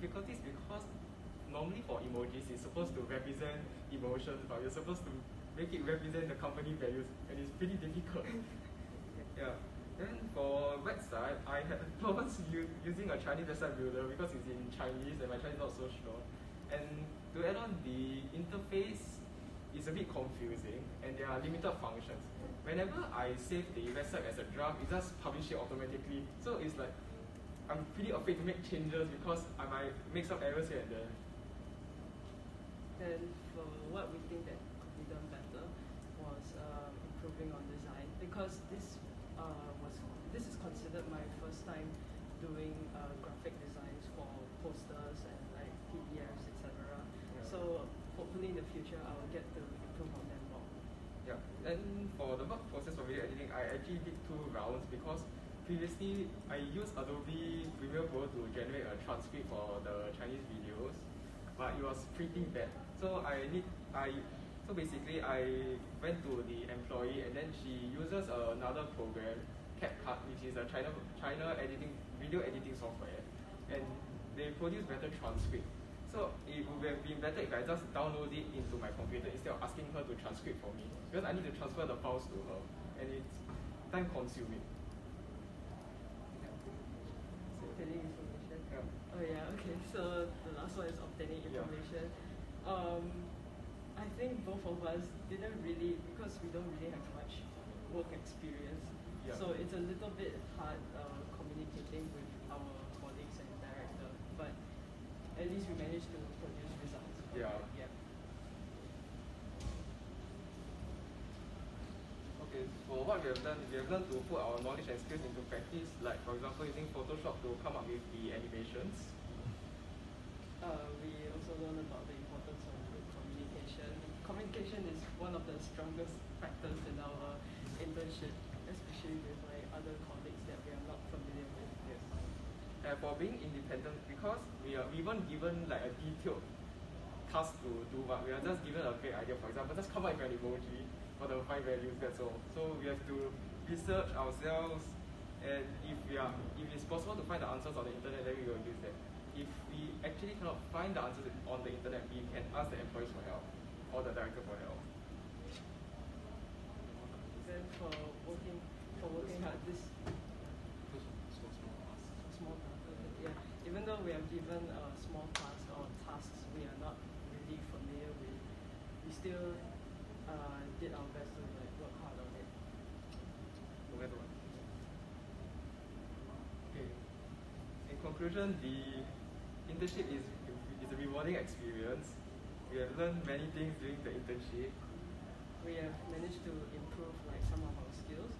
difficulties because normally for emojis, it's supposed to represent emotions, but you're supposed to make it represent the company values, and it's pretty difficult. Yeah. Then for website, I had problems using a Chinese website builder because it's in Chinese and my Chinese is not so strong. And to add on, the interface is a bit confusing and there are limited functions. Whenever I save the website as a draft, it just publishes it automatically. So it's like, I'm pretty afraid to make changes because I might make some errors here and there. Then for what we think that could be done better was improving on design, because this is considered my first time doing graphic designs for posters and like PDFs, etc. Yeah. So hopefully in the future I will get to improve on them more. Yeah, and for the work process for video editing, I actually did 2 rounds because previously I used Adobe Premiere Pro to generate a transcript for the Chinese videos, but it was pretty bad. So so basically I went to the employee and then she uses another program, CapCut, which is a China video editing software, and they produce better transcript. So it would have been better if I just download it into my computer instead of asking her to transcribe for me, because I need to transfer the files to her and it's time consuming. Obtaining information. Yeah. Oh yeah, okay. So the last one is obtaining information. Yeah. I think both of us didn't really, because we don't really have much work experience. Yeah. So it's a little bit hard communicating with our colleagues and director, but at least we managed to produce results. Yeah. Okay, for what we have learned to put our knowledge and skills into practice, like for example using Photoshop to come up with the animations. We also learned about the importance of communication. Communication is one of the strongest factors in our internship, especially with like other colleagues that we are not familiar with. Yes. And for being independent, because we weren't given like a detailed task to do, but we are just given a vague idea. For example, just come up with an emoji for the 5 values, that's all. So we have to research ourselves, and if it's possible to find the answers on the internet, then we will use that. If we actually cannot find the answers on the internet, we can ask the employees for help or the director for help. Then for working hard, this small tasks, yeah. Even though we are given small tasks or tasks we are not really familiar with, we still did our best to like work hard on it. Okay. In conclusion, the internship is a rewarding experience. We have learned many things during the internship. We have managed to improve like some of our skills.